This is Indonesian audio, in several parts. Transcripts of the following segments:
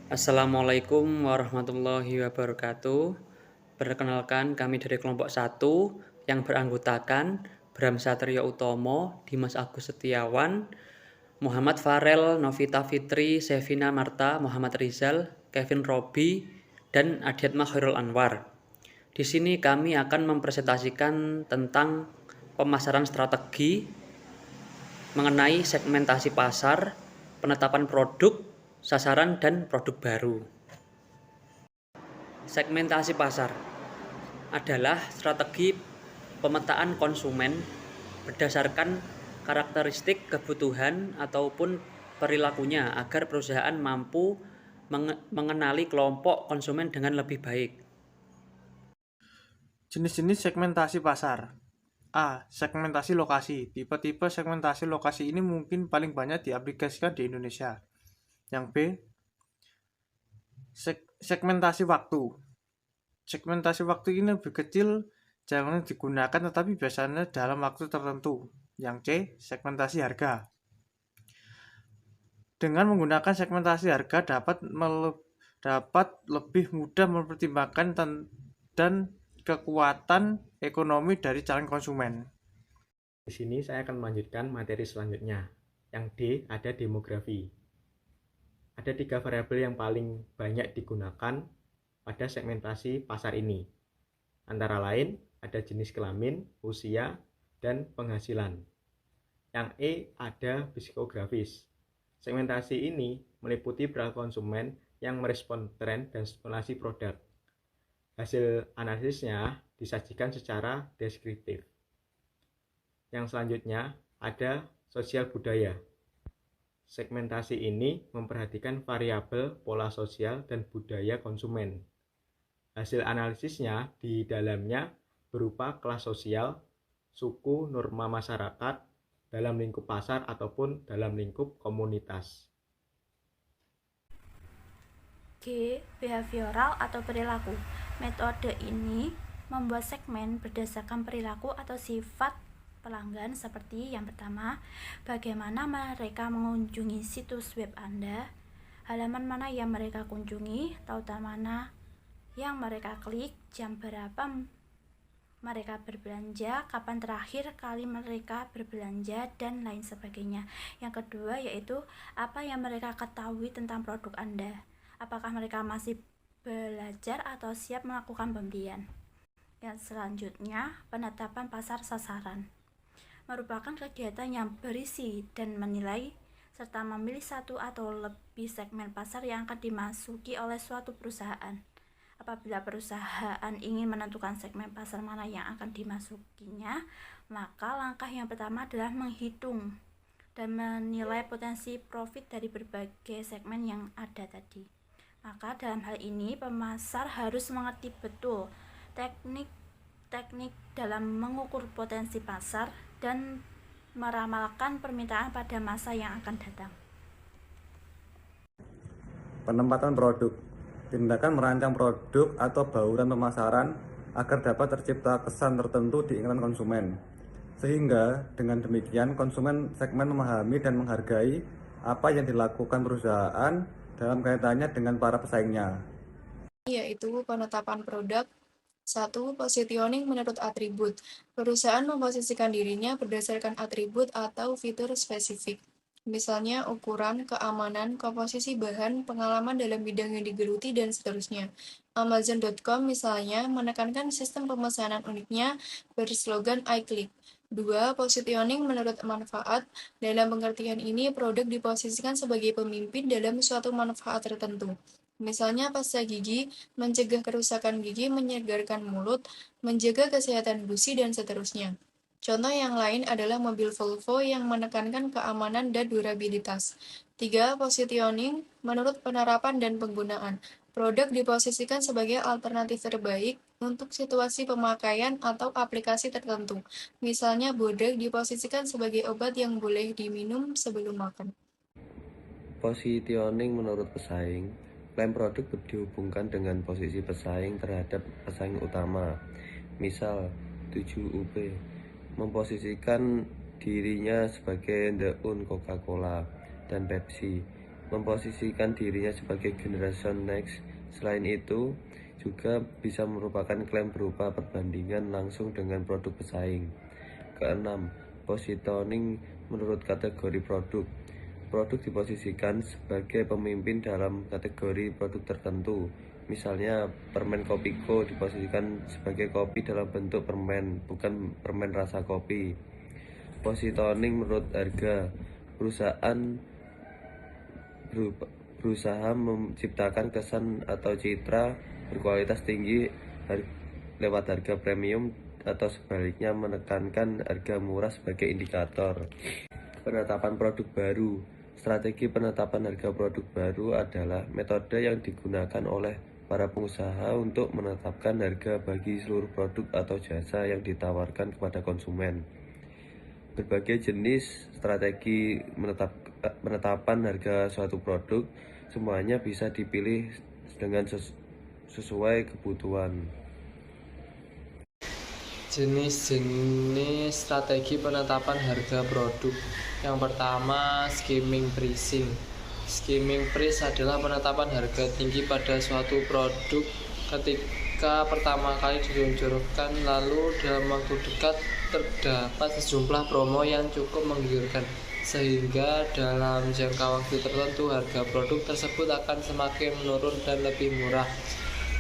Assalamualaikum warahmatullahi wabarakatuh. Perkenalkan kami dari kelompok 1 yang beranggotakan Bram Satrio Utomo, Dimas Agus Setiawan, Muhammad Farel, Novita Fitri, Sevina Marta, Muhammad Rizal, Kevin Robi, dan Adiatma Khairul Anwar. Di sini kami akan mempresentasikan tentang pemasaran strategi mengenai segmentasi pasar, penetapan produk, sasaran, dan produk baru. Segmentasi pasar adalah strategi pemetaan konsumen berdasarkan karakteristik kebutuhan ataupun perilakunya agar perusahaan mampu mengenali kelompok konsumen dengan lebih baik. Jenis-jenis segmentasi pasar. A. Segmentasi lokasi. Tipe-tipe segmentasi lokasi ini mungkin paling banyak diaplikasikan di Indonesia. Yang B. Segmentasi waktu. Segmentasi waktu ini lebih kecil, jarang digunakan tetapi biasanya dalam waktu tertentu. Yang C. Segmentasi harga. Dengan menggunakan segmentasi harga dapat lebih mudah mempertimbangkan dan kekuatan ekonomi dari calon konsumen. Di sini saya akan melanjutkan materi selanjutnya. Yang D ada demografi. Ada 3 variabel yang paling banyak digunakan pada segmentasi pasar ini. Antara lain ada jenis kelamin, usia, dan penghasilan. Yang E ada psikografis. Segmentasi ini meliputi perilaku konsumen yang merespon tren dan stimulasi produk. Hasil analisisnya disajikan secara deskriptif. Yang selanjutnya ada sosial budaya. Segmentasi ini memperhatikan variabel pola sosial dan budaya konsumen. Hasil analisisnya di dalamnya berupa kelas sosial, suku, norma masyarakat, dalam lingkup pasar ataupun dalam lingkup komunitas. G. Behavioral atau perilaku. Metode ini membuat segmen berdasarkan perilaku atau sifat pelanggan seperti yang pertama, bagaimana mereka mengunjungi situs web Anda, halaman mana yang mereka kunjungi, tautan mana yang mereka klik, jam berapa mereka berbelanja, kapan terakhir kali mereka berbelanja, dan lain sebagainya. Yang kedua yaitu apa yang mereka ketahui tentang produk Anda, apakah mereka masih belajar atau siap melakukan pembelian. Yang selanjutnya, penetapan pasar sasaran merupakan kegiatan yang berisi dan menilai serta memilih satu atau lebih segmen pasar yang akan dimasuki oleh suatu perusahaan. Apabila perusahaan ingin menentukan segmen pasar mana yang akan dimasukinya, maka langkah yang pertama adalah menghitung dan menilai potensi profit dari berbagai segmen yang ada tadi. Maka dalam hal ini pemasar harus mengerti betul teknik dalam mengukur potensi pasar dan meramalkan permintaan pada masa yang akan datang. Penempatan produk. Tindakan merancang produk atau bauran pemasaran agar dapat tercipta kesan tertentu di ingatan konsumen. Sehingga dengan demikian konsumen segmen memahami dan menghargai apa yang dilakukan perusahaan dalam kaitannya dengan para pesaingnya. Yaitu penetapan produk. 1. Positioning menurut atribut. Perusahaan memposisikan dirinya berdasarkan atribut atau fitur spesifik. Misalnya ukuran, keamanan, komposisi bahan, pengalaman dalam bidang yang digeluti, dan seterusnya. Amazon.com misalnya menekankan sistem pemesanan uniknya berslogan I Click. 2. Positioning menurut manfaat. Dalam pengertian ini, produk diposisikan sebagai pemimpin dalam suatu manfaat tertentu. Misalnya pasta gigi, mencegah kerusakan gigi, menyegarkan mulut, menjaga kesehatan gusi, dan seterusnya. Contoh yang lain adalah mobil Volvo yang menekankan keamanan dan durabilitas. 3. Positioning menurut penerapan dan penggunaan. Produk diposisikan sebagai alternatif terbaik untuk situasi pemakaian atau aplikasi tertentu. Misalnya bodeg diposisikan sebagai obat yang boleh diminum sebelum makan. Positioning menurut pesaing. Klaim produk dihubungkan dengan posisi pesaing terhadap pesaing utama. Misal, 7UP memposisikan dirinya sebagai The Coca-Cola dan Pepsi memposisikan dirinya sebagai generation next. Selain itu, juga bisa merupakan klaim berupa perbandingan langsung dengan produk pesaing. Keenam, positioning menurut kategori produk. Produk diposisikan sebagai pemimpin dalam kategori produk tertentu. Misalnya, permen Kopiko diposisikan sebagai kopi dalam bentuk permen, bukan permen rasa kopi. Positioning menurut harga. Perusahaan berusaha menciptakan kesan atau citra berkualitas tinggi lewat harga premium atau sebaliknya menekankan harga murah sebagai indikator. Penetapan produk baru. Strategi penetapan harga produk baru adalah metode yang digunakan oleh para pengusaha untuk menetapkan harga bagi seluruh produk atau jasa yang ditawarkan kepada konsumen. Berbagai jenis strategi penetapan harga suatu produk semuanya bisa dipilih dengan sesuai kebutuhan. Jenis-jenis strategi penetapan harga produk. Yang pertama, skimming pricing. Skimming price adalah penetapan harga tinggi pada suatu produk ketika pertama kali diluncurkan, lalu dalam waktu dekat terdapat sejumlah promo yang cukup menggiurkan, sehingga dalam jangka waktu tertentu harga produk tersebut akan semakin menurun dan lebih murah.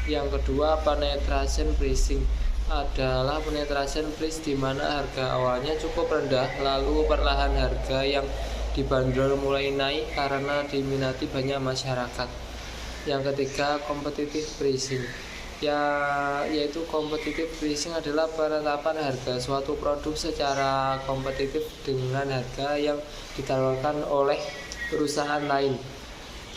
Yang kedua, penetration pricing adalah penetration price di mana harga awalnya cukup rendah, lalu perlahan harga yang dibanderol mulai naik karena diminati banyak masyarakat. Yang ketiga, competitive pricing, yaitu competitive pricing adalah penetapan harga suatu produk secara kompetitif dengan harga yang ditawarkan oleh perusahaan lain.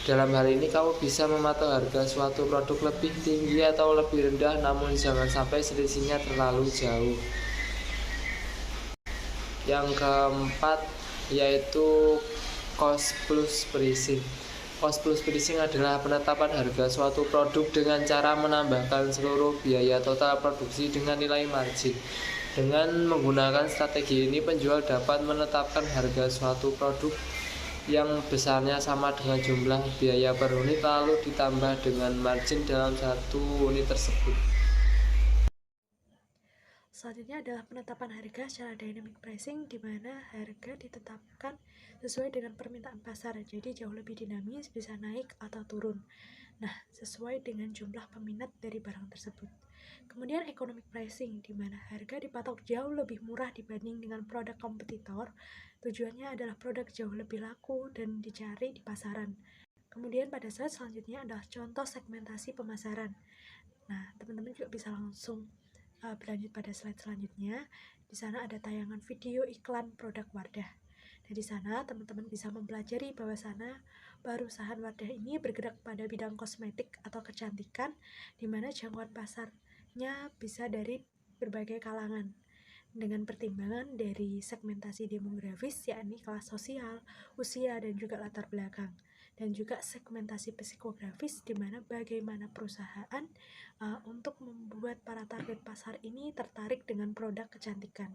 Dalam hal ini kamu bisa mematok harga suatu produk lebih tinggi atau lebih rendah, namun jangan sampai selisihnya terlalu jauh. Yang keempat yaitu cost plus pricing. Cost plus pricing adalah penetapan harga suatu produk dengan cara menambahkan seluruh biaya total produksi dengan nilai margin. Dengan menggunakan strategi ini, penjual dapat menetapkan harga suatu produk yang besarnya sama dengan jumlah biaya per unit, lalu ditambah dengan margin dalam satu unit tersebut. Selanjutnya adalah penetapan harga secara dynamic pricing, di mana harga ditetapkan sesuai dengan permintaan pasar, jadi jauh lebih dinamis, bisa naik atau turun. Nah, sesuai dengan jumlah peminat dari barang tersebut. Kemudian economic pricing, di mana harga dipatok jauh lebih murah dibanding dengan produk kompetitor. Tujuannya adalah produk jauh lebih laku dan dicari di pasaran. Kemudian pada slide selanjutnya adalah contoh segmentasi pemasaran. Nah, teman-teman juga bisa langsung berlanjut pada slide selanjutnya. Di sana ada tayangan video iklan produk Wardah. Nah, di sana teman-teman bisa mempelajari bahwasanya perusahaan Wardah ini bergerak pada bidang kosmetik atau kecantikan, di mana jangkauan pasarnya bisa dari berbagai kalangan, dengan pertimbangan dari segmentasi demografis, yakni kelas sosial, usia, dan juga latar belakang, dan juga segmentasi psikografis, di mana bagaimana perusahaan untuk membuat para target pasar ini tertarik dengan produk kecantikan.